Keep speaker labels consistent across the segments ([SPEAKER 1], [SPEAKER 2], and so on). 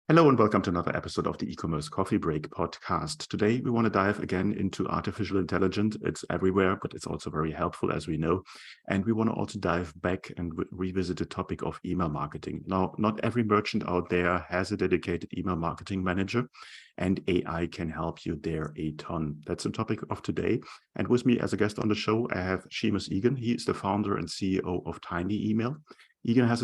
[SPEAKER 1] Hello and welcome to another episode of the E-commerce Coffee Break podcast. Today, we want to dive again into artificial intelligence. It's everywhere, but it's also very helpful, as we know. And we want to also dive back and revisit the topic of email marketing. Now, not every merchant out there has a dedicated email marketing manager, and AI can help you there a ton. That's the topic of today. And with me as a guest on the show, I have Seamas Egan. He is the founder and CEO of Tiny Email. Egan is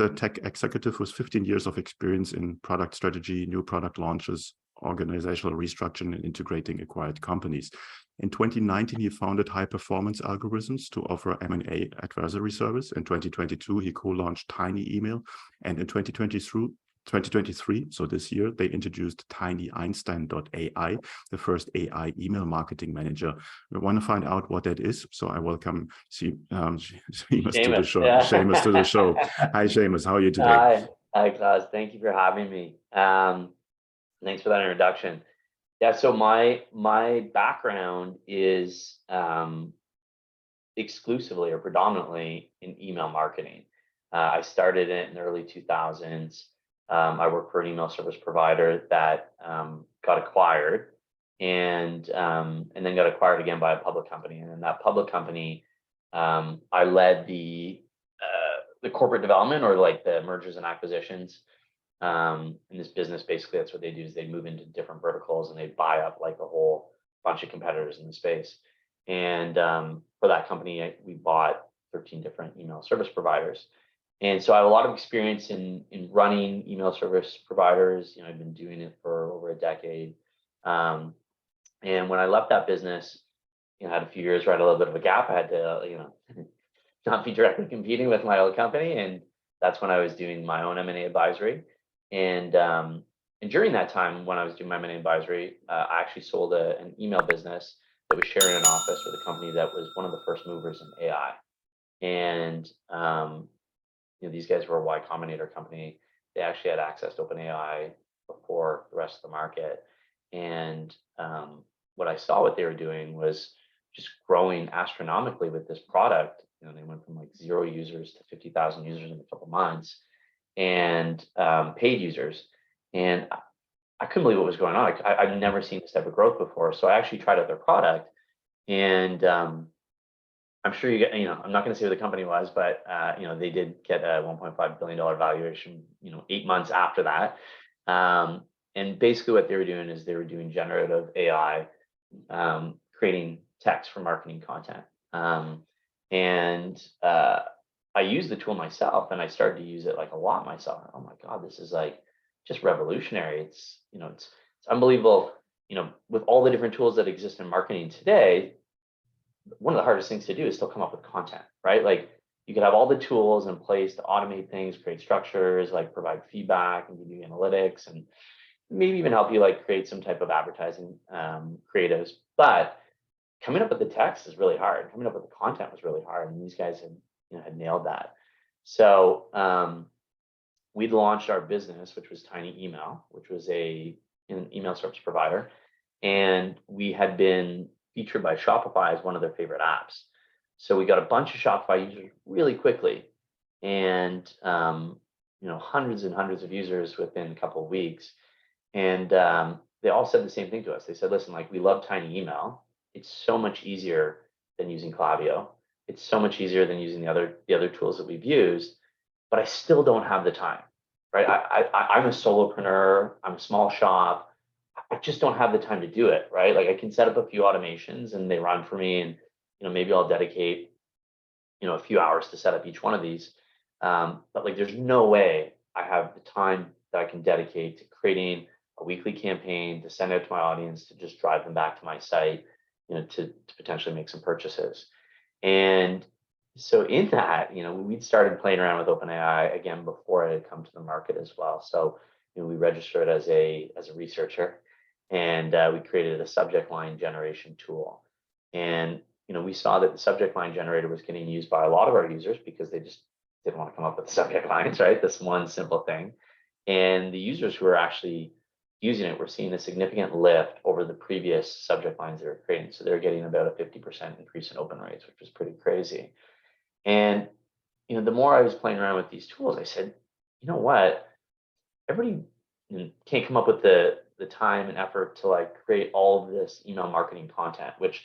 [SPEAKER 1] a tech executive with 15 years of experience in product strategy, new product launches, organizational restructuring, and integrating acquired companies. In 2019, he founded High Performance Algorithms to offer M&A advisory service. In 2022, he co-launched Tiny Email. And in 2023, so this year, they introduced tinyeinstein.ai, the first AI email marketing manager. We want to find out what that is, so I welcome Seamas to the show.
[SPEAKER 2] Yeah.
[SPEAKER 1] Seamas to the show. Hi, Seamas. How are you today?
[SPEAKER 2] Hi, Klaus. Thank you for having me. Thanks for that introduction. Yeah, so my background is exclusively or predominantly in email marketing. I started it in the early 2000s. I worked for an email service provider that got acquired and then got acquired again by a public company. And in that public company, I led the corporate development, or like the mergers and acquisitions. In this business, basically, that's what they do, is they move into different verticals and they buy up like a whole bunch of competitors in the space. And for that company, we bought 13 different email service providers. And so I have a lot of experience in running email service providers. I've been doing it for over a decade. And when I left that business, I had a few years where I had a little bit of a gap. I had to, not be directly competing with my old company. And that's when I was doing my own M&A advisory. And during that time, when I was doing my M&A advisory, I actually sold an email business that was sharing an office with a company that was one of the first movers in AI. And these guys were a Y Combinator company. They actually had access to OpenAI before the rest of the market. And what I saw what they were doing was just growing astronomically with this product. They went from like 0 users to 50,000 users in a couple months, and paid users. And I couldn't believe what was going on. I've never seen this type of growth before. So I actually tried out their product, and I'm sure you get, I'm not going to say who the company was, but, they did get a $1.5 billion valuation, 8 months after that. And basically what they were doing is they were doing generative AI, creating text for marketing content. And I used the tool myself, and I started to use it like a lot myself. Oh my God, this is like just revolutionary. It's unbelievable. With all the different tools that exist in marketing today, one of the hardest things to do is still come up with content, right? Like, you could have all the tools in place to automate things, create structures, like provide feedback and give you analytics, and maybe even help you like create some type of advertising creatives. But coming up with the text is really hard. Coming up with the content was really hard, and these guys had nailed that. So we launched our business, which was Tiny Email, which was an email service provider, and we had been featured by Shopify as one of their favorite apps. So we got a bunch of Shopify users really quickly, and hundreds and hundreds of users within a couple of weeks. And they all said the same thing to us. They said, listen, like, we love Tiny Email. It's so much easier than using Klaviyo. It's so much easier than using the other tools that we've used, but I still don't have the time, right? I'm a solopreneur. I'm a small shop. I just don't have the time to do it, right? Like, I can set up a few automations and they run for me, and maybe I'll dedicate a few hours to set up each one of these. But like, there's no way I have the time that I can dedicate to creating a weekly campaign to send out to my audience, to just drive them back to my site, to potentially make some purchases. And so in that, we'd started playing around with OpenAI again before it had come to the market as well. So we registered as a researcher, and we created a subject line generation tool. And we saw that the subject line generator was getting used by a lot of our users because they just didn't want to come up with the subject lines, right? This one simple thing. And the users who were actually using it were seeing a significant lift over the previous subject lines they were creating. So they're getting about a 50% increase in open rates, which was pretty crazy. And the more I was playing around with these tools, I said, you know what? Everybody can't come up with the time and effort to like create all of this email marketing content, which,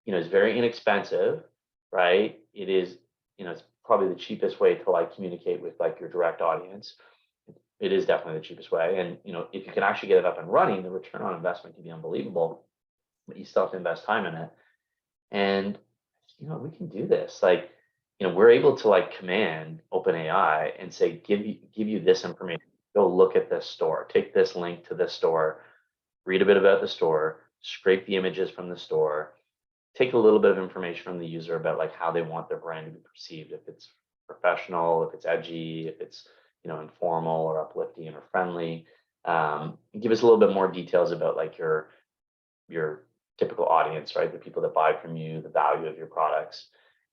[SPEAKER 2] is very inexpensive, right? It is, it's probably the cheapest way to like communicate with like your direct audience. It is definitely the cheapest way. And, if you can actually get it up and running, the return on investment can be unbelievable, but you still have to invest time in it. And, we can do this. Like, we're able to like command OpenAI and say, give you this information. Go look at this store, take this link to this store, read a bit about the store, scrape the images from the store, take a little bit of information from the user about like how they want their brand to be perceived, if it's professional, if it's edgy, if it's, informal or uplifting or friendly. Give us a little bit more details about like your typical audience, right? The people that buy from you, the value of your products.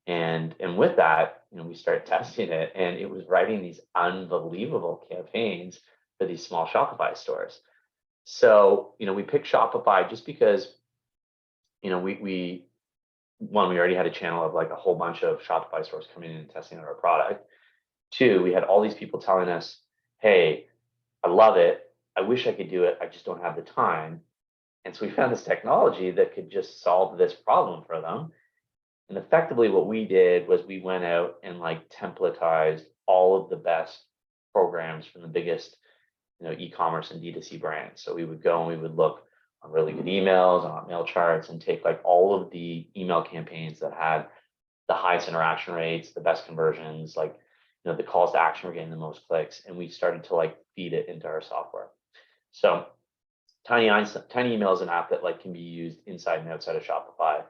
[SPEAKER 2] And with that, we started testing it, and it was writing these unbelievable campaigns for these small Shopify stores. So, we picked Shopify just because, we already had a channel of like a whole bunch of Shopify stores coming in and testing out our product. Two, we had all these people telling us, hey, I love it. I wish I could do it. I just don't have the time. And so we found this technology that could just solve this problem for them. And effectively what we did was we went out and like templatized all of the best programs from the biggest, e-commerce and D2C brands. So we would go and we would look on really good emails, on mail charts, and take like all of the email campaigns that had the highest interaction rates, the best conversions, like, the calls to action were getting the most clicks, and we started to like feed it into our software. So Tiny Email is an app that like can be used inside and outside of Shopify.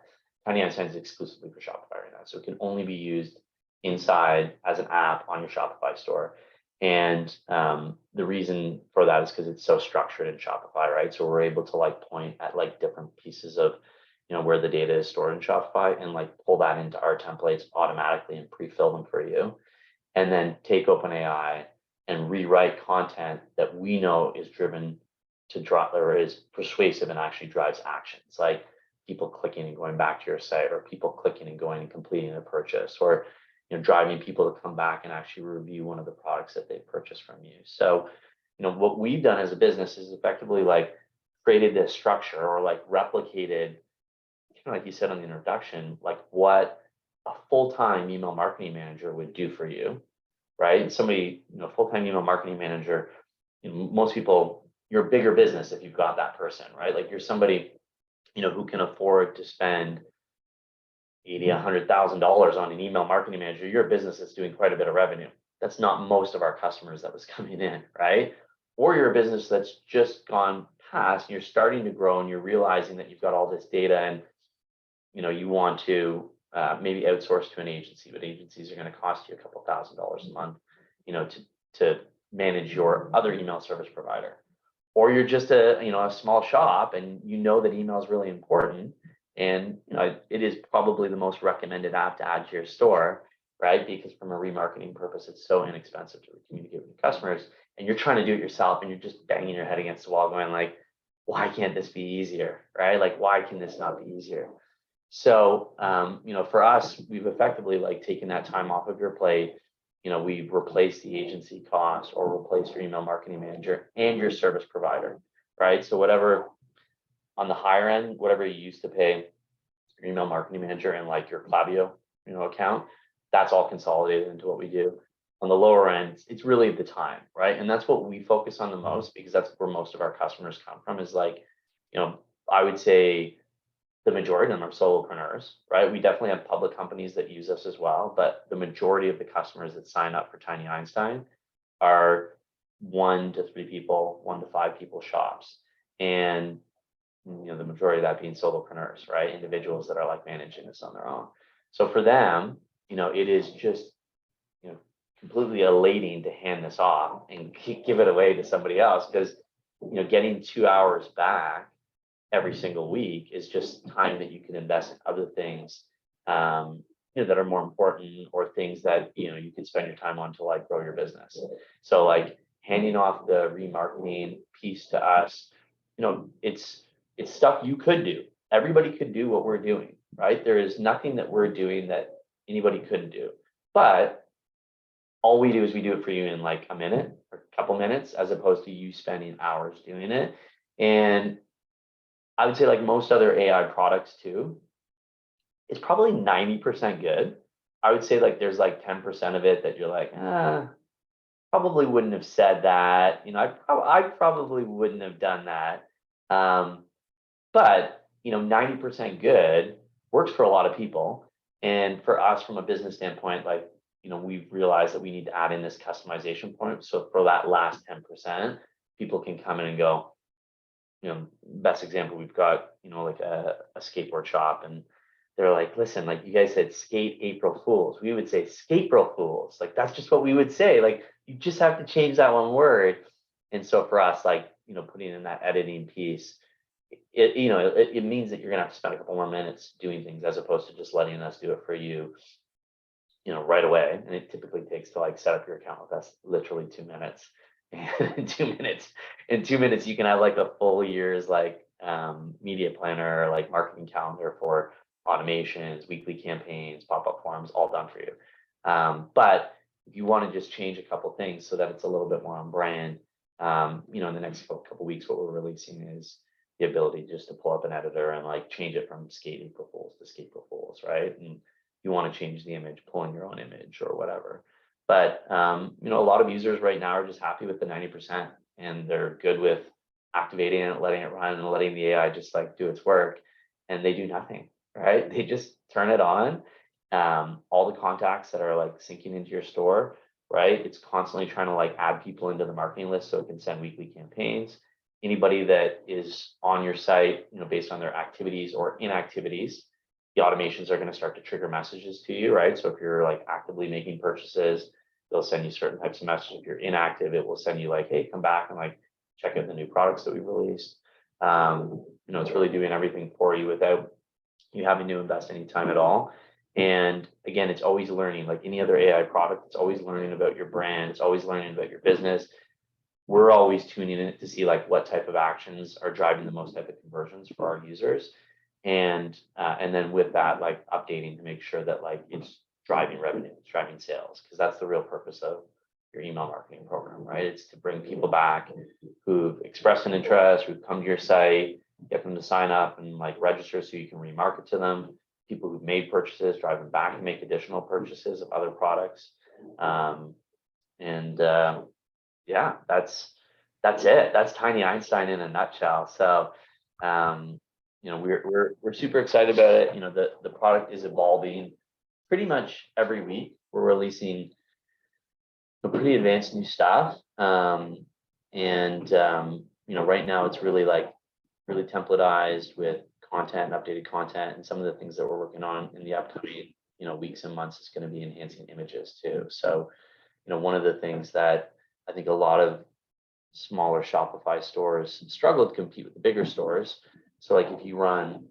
[SPEAKER 2] Tiny Einstein is exclusively for Shopify right now, so it can only be used inside as an app on your Shopify store. And the reason for that is because it's so structured in Shopify, right? So we're able to like point at like different pieces of, where the data is stored in Shopify and like pull that into our templates automatically and pre-fill them for you. And then take OpenAI and rewrite content that we know is driven to drive, or is persuasive and actually drives actions, like people clicking and going back to your site, or people clicking and going and completing a purchase, or driving people to come back and actually review one of the products that they purchased from you. So, what we've done as a business is effectively like created this structure, or like replicated, like you said on the introduction, like what a full-time email marketing manager would do for you, right? Somebody, full-time email marketing manager, most people, you're a bigger business if you've got that person, right? Like you're somebody, who can afford to spend $80,000-$100,000 on an email marketing manager. You're a business that's doing quite a bit of revenue. That's not most of our customers that was coming in, right? Or you're a business that's just gone past and you're starting to grow and you're realizing that you've got all this data and, you want to maybe outsource to an agency, but agencies are going to cost you a couple $1,000s a month, to manage your other email service provider. Or you're just a small shop and that email is really important, and it is probably the most recommended app to add to your store, right? Because from a remarketing purpose, it's so inexpensive to communicate with your customers, and you're trying to do it yourself and you're just banging your head against the wall going like, why can't this be easier, right? Like, why can this not be easier? So, for us, we've effectively like taken that time off of your plate. We've replaced the agency cost or replaced your email marketing manager and your service provider, right? So whatever on the higher end, whatever you used to pay your email marketing manager and like your Klaviyo, account, that's all consolidated into what we do. On the lower end, it's really the time, right? And that's what we focus on the most, because that's where most of our customers come from, is like, I would say the majority of them are solopreneurs, right? We definitely have public companies that use us as well, but the majority of the customers that sign up for Tiny Einstein are 1 to 3 people, 1 to 5 people shops. And, the majority of that being solopreneurs, right? Individuals that are like managing this on their own. So for them, it is just, completely elating to hand this off and give it away to somebody else, because, getting 2 hours back every single week is just time that you can invest in other things, that are more important, or things that, you can spend your time on to like grow your business. So like handing off the remarketing piece to us, it's stuff you could do. Everybody could do what we're doing, right? There is nothing that we're doing that anybody couldn't do. But all we do is we do it for you in like a minute or a couple minutes as opposed to you spending hours doing it. And I would say like most other AI products too, it's probably 90% good. I would say like there's like 10% of it that you're like, probably wouldn't have said that. I probably wouldn't have done that. But 90% good works for a lot of people. And for us, from a business standpoint, like, we've realized that we need to add in this customization point. So for that last 10%, people can come in and go, best example, we've got, like a skateboard shop, and they're like, listen, like you guys said skate April Fools. We would say Skatepril Fools. Like, that's just what we would say. Like, you just have to change that one word. And so for us, like, putting in that editing piece, it means that you're gonna have to spend a couple more minutes doing things as opposed to just letting us do it for you, right away. And it typically takes to like set up your account with us literally 2 minutes. And in 2 minutes, you can have like a full year's like media planner, like marketing calendar for automations, weekly campaigns, pop-up forms, all done for you. But if you want to just change a couple things so that it's a little bit more on brand, in the next couple weeks, what we're releasing is the ability just to pull up an editor and like change it from Skate April Fools to Skatepril Fools, right? And you want to change the image, pull in your own image or whatever. But a lot of users right now are just happy with the 90%, and they're good with activating it, letting it run, and letting the AI just like do its work, and they do nothing, right? They just turn it on. All the contacts that are like syncing into your store, right? It's constantly trying to like add people into the marketing list so it can send weekly campaigns. Anybody that is on your site, based on their activities or inactivities, the automations are going to start to trigger messages to you, right? So if you're like actively making purchases, they'll send you certain types of messages. If you're inactive, it will send you like, hey, come back and like check out the new products that we've released. It's really doing everything for you without you having to invest any time at all. And again, it's always learning, like any other AI product. It's always learning about your brand. It's always learning about your business. We're always tuning in to see like what type of actions are driving the most type of conversions for our users. And then with that, like updating to make sure that like it's driving revenue, it's driving sales, because that's the real purpose of your email marketing program, right? It's to bring people back who've expressed an interest, who've come to your site, get them to sign up and like register so you can remarket to them. People who've made purchases, drive them back and make additional purchases of other products. Yeah, that's it. That's Tiny Einstein in a nutshell. So, we're super excited about it. The product is evolving pretty much every week. We're releasing some pretty advanced new stuff. Right now it's really templatized with content and updated content, and some of the things that we're working on in the upcoming, weeks and months is going to be enhancing images too. So, one of the things that I think a lot of smaller Shopify stores struggle to compete with the bigger stores. So like if you run,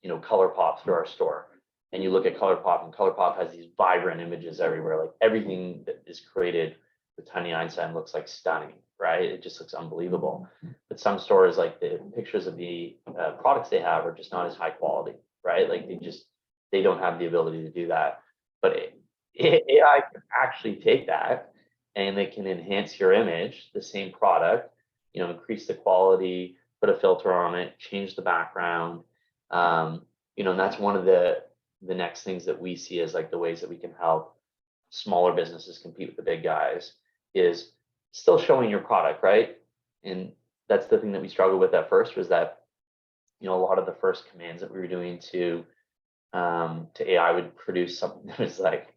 [SPEAKER 2] ColourPop through our store, and you look at ColourPop, and ColourPop has these vibrant images everywhere, like everything that is created with Tiny Einstein looks like stunning, right? It just looks unbelievable. But some stores, like the pictures of the products they have are just not as high quality, right? Like they don't have the ability to do that. But AI can actually take that, and they can enhance your image, the same product, increase the quality, put a filter on it, change the background. And that's one of the next things that we see as like the ways that we can help smaller businesses compete with the big guys is still showing your product, right? And that's the thing that we struggled with at first, was that, a lot of the first commands that we were doing to AI would produce something that was like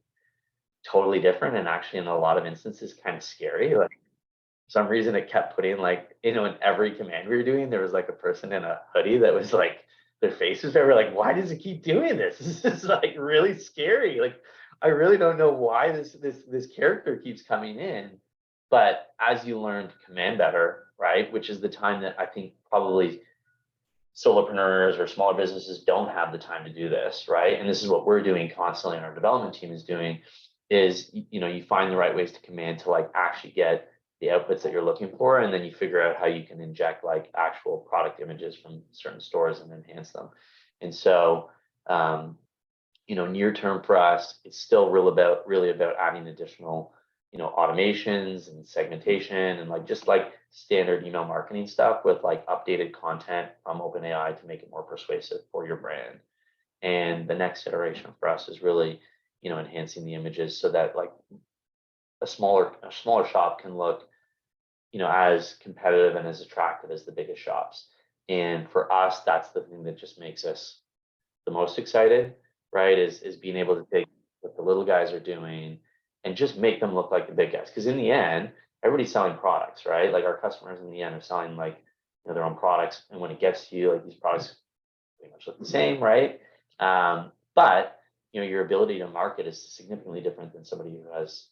[SPEAKER 2] totally different, and actually in a lot of instances kind of scary. Like for some reason it kept putting like, in every command we were doing, there was like a person in a hoodie that was like, their faces, they were like, why does it keep doing this? This is like really scary. Like, I really don't know why this character keeps coming in. But as you learn to command better, right, which is the time that I think probably solopreneurs or smaller businesses don't have the time to do this, right? And this is what we're doing constantly, and our development team is doing, is you find the right ways to command to like actually get the outputs that you're looking for, and then you figure out how you can inject like actual product images from certain stores and enhance them. And so near term for us, it's still really about adding additional automations and segmentation and just standard email marketing stuff with updated content from OpenAI to make it more persuasive for your brand. And the next iteration for us is really, enhancing the images so that a smaller shop can look, as competitive and as attractive as the biggest shops. And for us, that's the thing that just makes us the most excited, right? Is being able to take what the little guys are doing and just make them look like the big guys. Because in the end, everybody's selling products, right? Like our customers in the end are selling their own products. And when it gets to you, these products pretty much look the same, right? But your ability to market is significantly different than somebody who has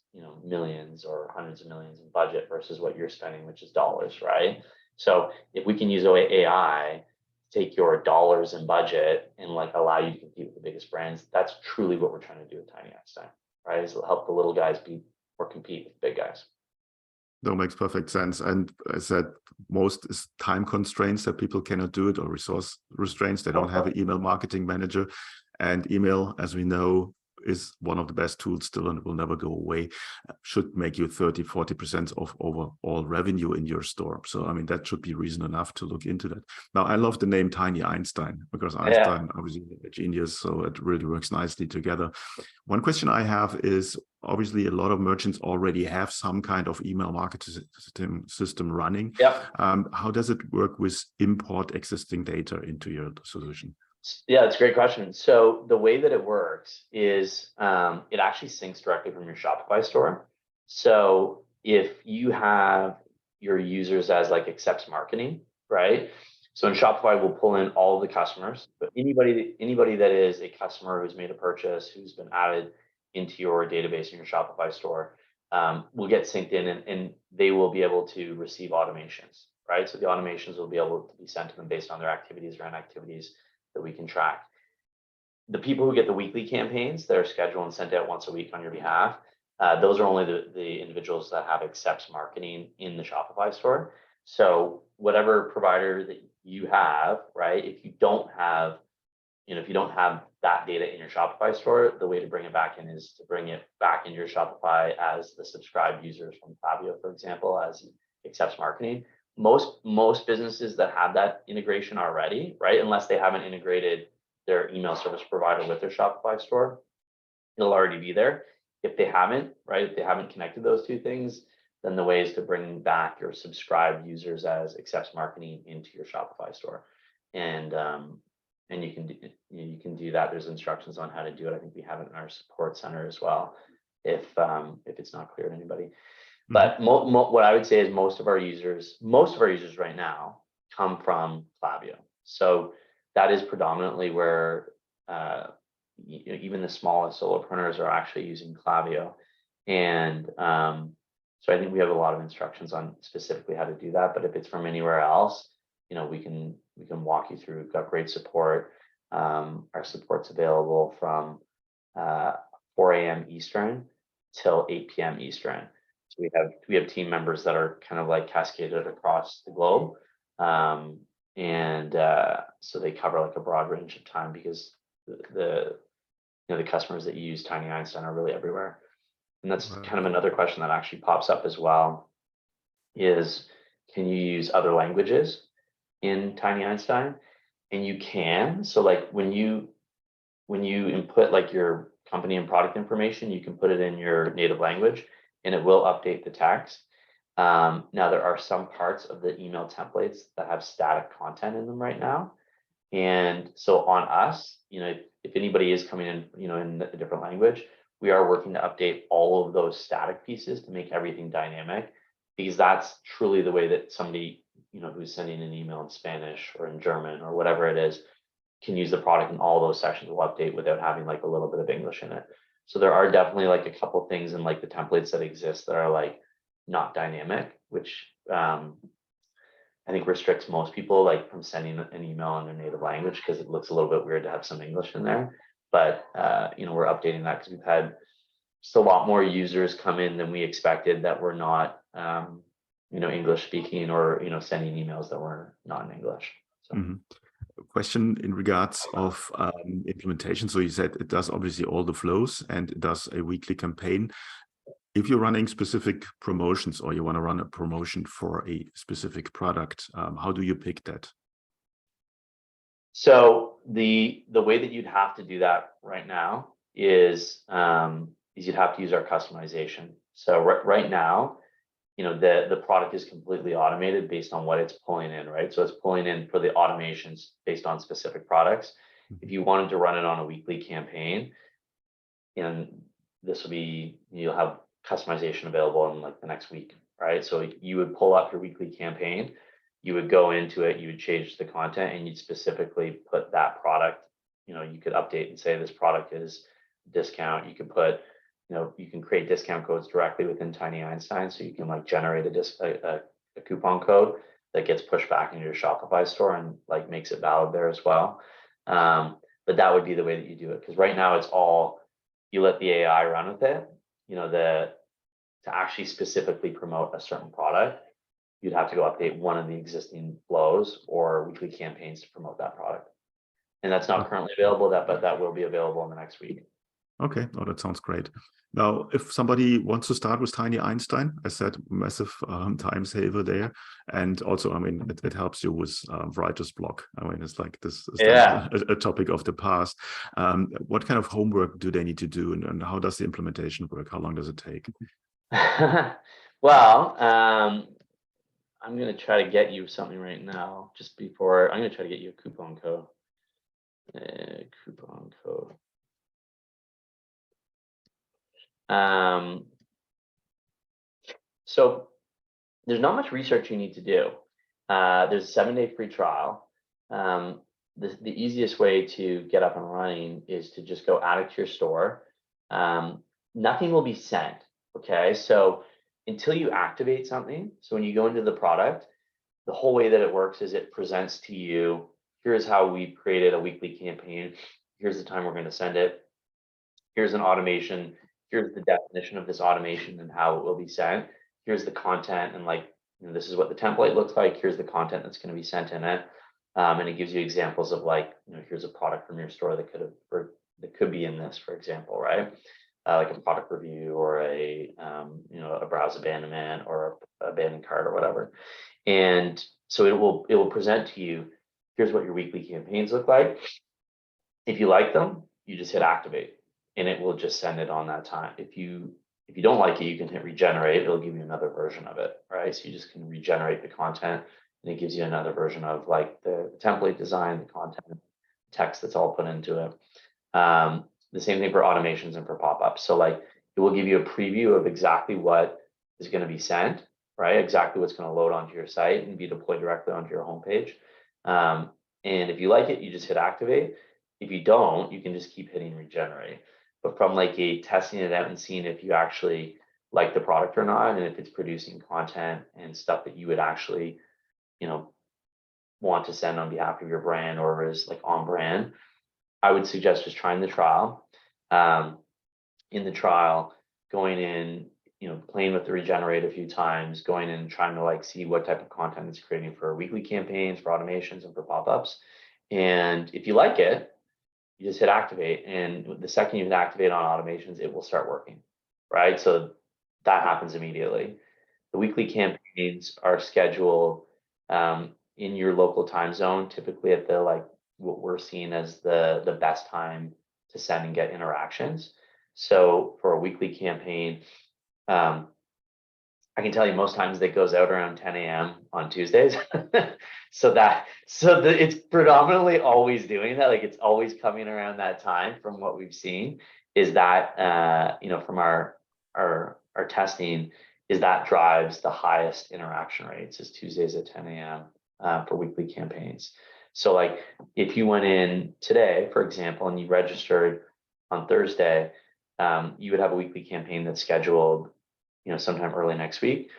[SPEAKER 2] millions or hundreds of millions in budget versus what you're spending, which is dollars, right? So if we can use AI to take your dollars in budget and allow you to compete with the biggest brands, that's truly what we're trying to do with Tiny Einstein, right? Is help the little guys beat or compete with the big guys.
[SPEAKER 1] That makes perfect sense. And I said most is time constraints that people cannot do it, or resource restraints. They don't have an email marketing manager. And email, as we know, is one of the best tools still, and it will never go away. Should make you 30-40% of overall revenue in your store. So I mean, that should be reason enough to look into that. Now, I love the name Tiny Einstein, because Einstein obviously a genius, so it really works nicely together. One question I have is, obviously a lot of merchants already have some kind of email marketing system running.
[SPEAKER 2] Yep.
[SPEAKER 1] How does it work with import existing data into your solution?
[SPEAKER 2] Yeah, it's a great question. So the way that it works is it actually syncs directly from your Shopify store. So if you have your users as accepts marketing, right? So in Shopify, we'll pull in all of the customers, but anybody that is a customer who's made a purchase, who's been added into your database in your Shopify store, will get synced in, and they will be able to receive automations, right? So the automations will be able to be sent to them based on their activities or inactivities that we can track. The people who get the weekly campaigns that are scheduled and sent out once a week on your behalf, those are only the individuals that have accepts marketing in the Shopify store. So whatever provider that you have, right? If you don't have that data in your Shopify store, the way to bring it back in is to bring it back into your Shopify as the subscribed users from Klaviyo, for example, as accepts marketing. Most businesses that have that integration already, right? Unless they haven't integrated their email service provider with their Shopify store, it'll already be there. If they haven't, right? If they haven't connected those two things, then the way is to bring back your subscribed users as accepts marketing into your Shopify store, and you can do that. There's instructions on how to do it. I think we have it in our support center as well, if it's not clear to anybody. But what I would say is most of our users right now come from Klaviyo. So that is predominantly where even the smallest solopreneurs are actually using Klaviyo. And so I think we have a lot of instructions on specifically how to do that. But if it's from anywhere else, we can walk you through. We've got great support. Our support's available from 4 a.m. Eastern till 8 p.m. Eastern. So we have team members that are kind of cascaded across the globe, and so they cover a broad range of time, because the customers that use Tiny Einstein are really everywhere. And that's kind of another question that actually pops up as well, is can you use other languages in Tiny Einstein? And you can. So when you input your company and product information, you can put it in your native language, and it will update the text. Now, there are some parts of the email templates that have static content in them right now. And so on us, if anybody is coming in, in a different language, we are working to update all of those static pieces to make everything dynamic, because that's truly the way that somebody, who's sending an email in Spanish or in German or whatever it is, can use the product, and all those sections will update without having a little bit of English in it. So there are definitely a couple things in the templates that exist that are not dynamic, which I think restricts most people from sending an email in their native language, because it looks a little bit weird to have some English in there. But we're updating that, because we've had just a lot more users come in than we expected that were not English speaking, or sending emails that were not in English. So.
[SPEAKER 1] Question in regards of implementation. So you said it does obviously all the flows, and it does a weekly campaign. If you're running specific promotions or you want to run a promotion for a specific product, how do you pick that?
[SPEAKER 2] So the way that you'd have to do that right now is you'd have to use our customization. So right now, the product is completely automated based on what it's pulling in, right? So it's pulling in for the automations based on specific products. If you wanted to run it on a weekly campaign, and you'll have customization available in like the next week, right? So you would pull up your weekly campaign, you would go into it, you would change the content, and you'd specifically put that product. You could update and say this product is discount. You could put, you can create discount codes directly within Tiny Einstein, so you can like generate a coupon code that gets pushed back into your Shopify store and like makes it valid there as well. But that would be the way that you do it, because right now it's all, you let the AI run with it. To actually specifically promote a certain product, you'd have to go update one of the existing flows or weekly campaigns to promote that product. And that's not currently available, but that will be available in the next week.
[SPEAKER 1] Okay, oh, that sounds great. Now, if somebody wants to start with Tiny Einstein, I said massive time saver there. And also, I mean, it helps you with writer's block. I mean, it's like this is a topic of the past. What kind of homework do they need to do, and how does the implementation work? How long does it take?
[SPEAKER 2] Well, I'm going to try to get you something right now. I'm going to try to get you a coupon code. So there's not much research you need to do. There's a 7-day free trial. The easiest way to get up and running is to just go add it to your store. Nothing will be sent. Okay, so until you activate something, so when you go into the product, the whole way that it works is it presents to you, here's how we created a weekly campaign. Here's the time we're going to send it. Here's an automation. Here's the definition of this automation and how it will be sent. Here's the content, and this is what the template looks like. Here's the content that's going to be sent in it. And it gives you examples of here's a product from your store that could be in this, for example, right? Like a product review or a browse abandonment or a abandoned cart or whatever. And so it will present to you, here's what your weekly campaigns look like. If you like them, you just hit activate and it will just send it on that time. If you don't like it, you can hit regenerate. It'll give you another version of it, right? So you just can regenerate the content and it gives you another version of like the template design, the content, text that's all put into it. The same thing for automations and for pop-ups. So it will give you a preview of exactly what is going to be sent, right? Exactly what's going to load onto your site and be deployed directly onto your homepage. And if you like it, you just hit activate. If you don't, you can just keep hitting regenerate. But from a testing it out and seeing if you actually like the product or not, and if it's producing content and stuff that you would actually, want to send on behalf of your brand or is on brand, I would suggest just trying the trial. In the trial, going in, playing with the regenerate a few times, going in and trying to see what type of content it's creating for weekly campaigns, for automations, and for pop-ups. And if you like it, you just hit activate. And the second you hit activate on automations, it will start working, right? So that happens immediately. The weekly campaigns are scheduled in your local time zone, typically at the what we're seeing as the best time to send and get interactions. So for a weekly campaign, I can tell you most times that goes out around 10 a.m. on Tuesdays. It's predominantly always doing that. It's always coming around that time from what we've seen is that, from our testing is that drives the highest interaction rates is Tuesdays at 10 a.m. For weekly campaigns. So if you went in today, for example, and you registered on Thursday, you would have a weekly campaign that's scheduled, sometime early next week,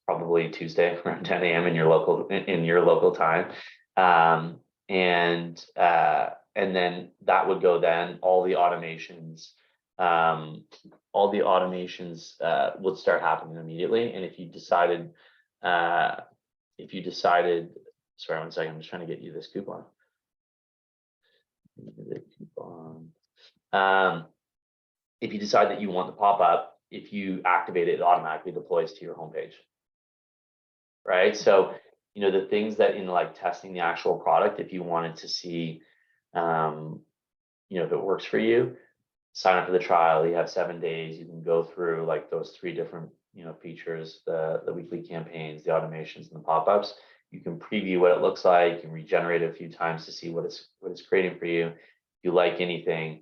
[SPEAKER 2] probably Tuesday around 10 a.m. in your local time. And then that would go then all the automations would start happening immediately. And if you decided, sorry, 1 second, I'm just trying to get you this coupon. If you decide that you want the pop-up, if you activate it, it automatically deploys to your homepage, right? So, you know, the things that in like testing the actual product, if you wanted to see, you know, if it works for you, sign up for the trial. You have 7 days. You can go through like those 3 different, you know, features, the weekly campaigns, the automations, and the pop-ups. You can preview what it looks like. You can regenerate it a few times to see what it's creating for you. If you like anything,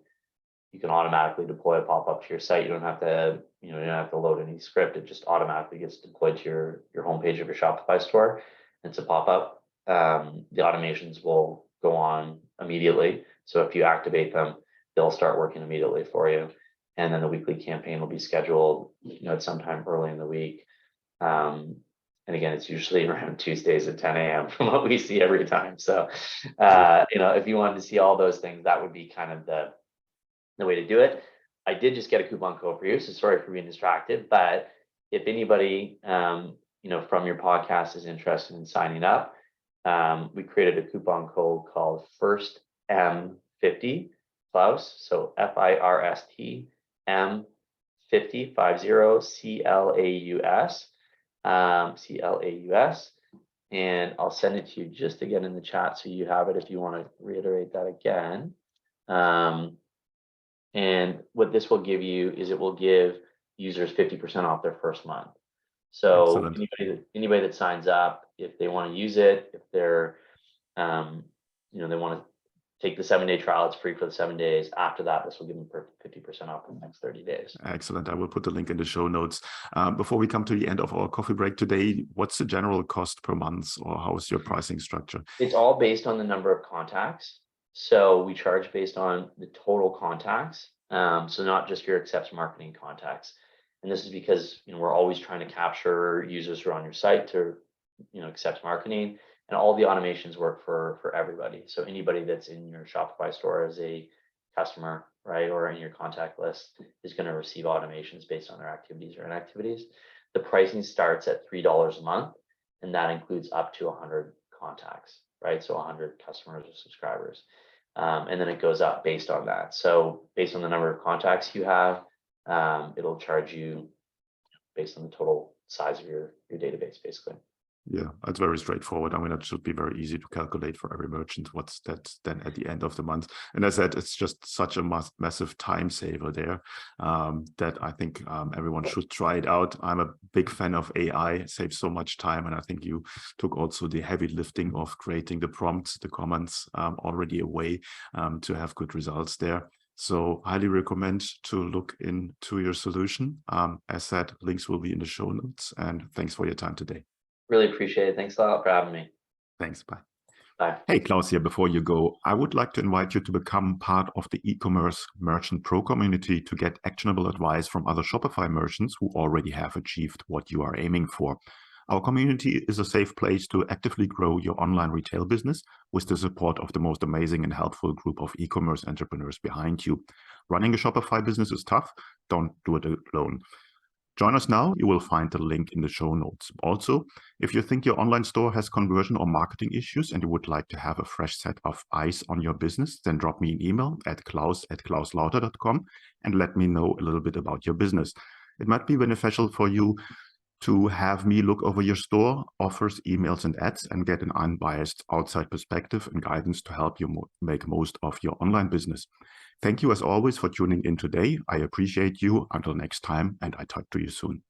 [SPEAKER 2] you can automatically deploy a pop-up to your site. You don't have to, you know, you don't have to load any script. It just automatically gets deployed to your homepage of your Shopify store. It's a pop-up. The automations will go on immediately. So if you activate them, they'll start working immediately for you. And then the weekly campaign will be scheduled, you know, at sometime early in the week. And again, it's usually around Tuesdays at 10 a.m. from what we see every time. So, you know, if you wanted to see all those things, that would be kind of the way to do it. I did just get a coupon code for you, so sorry for being distracted. But if anybody, you know, from your podcast is interested in signing up, we created a coupon code called First M50 Klaus. So FIRST M50 CLAUS. And I'll send it to you just again in the chat so you have it if you want to reiterate that again. And what this will give you is it will give users 50% off their first month. So anybody that signs up, if they want to use it, if they're, you know, they want to take the 7-day trial, it's free for the 7 days. After that, this will give them 50% off in the next 30 days.
[SPEAKER 1] Excellent. I will put the link in the show notes. Before we come to the end of our coffee break today, what's the general cost per month, or how is your pricing structure?
[SPEAKER 2] It's all based on the number of contacts. So we charge based on the total contacts. So not just your accepts marketing contacts. And this is because, you know, we're always trying to capture users who are on your site to, you know, accept marketing, and all the automations work for everybody. So anybody that's in your Shopify store as a customer, right, or in your contact list is going to receive automations based on their activities or inactivities. The pricing starts at $3 a month, and that includes up to 100 contacts, right? So 100 customers or subscribers. And then it goes up based on that. So based on the number of contacts you have, it'll charge you based on the total size of your database, basically.
[SPEAKER 1] Yeah, it's very straightforward. I mean, it should be very easy to calculate for every merchant what's that then at the end of the month. And as I said, it's just such a massive time saver there that I think everyone should try it out. I'm a big fan of AI. It saves so much time. And I think you took also the heavy lifting of creating the prompts, the comments already away to have good results there. So highly recommend to look into your solution. As said, links will be in the show notes. And thanks for your time today.
[SPEAKER 2] Really appreciate it. Thanks a lot for having me.
[SPEAKER 1] Thanks. Bye.
[SPEAKER 2] Bye.
[SPEAKER 1] Hey, Klaus here. Before you go, I would like to invite you to become part of the e-commerce merchant pro community to get actionable advice from other Shopify merchants who already have achieved what you are aiming for. Our community is a safe place to actively grow your online retail business with the support of the most amazing and helpful group of e-commerce entrepreneurs behind you. Running a Shopify business is tough. Don't do it alone. Join us now. You will find the link in the show notes. Also, if you think your online store has conversion or marketing issues and you would like to have a fresh set of eyes on your business, then drop me an email at klaus@klauslauter.com and let me know a little bit about your business. It might be beneficial for you to have me look over your store, offers, emails, and ads and get an unbiased outside perspective and guidance to help you make most of your online business. Thank you as always for tuning in today. I appreciate you. Until next time, and I talk to you soon.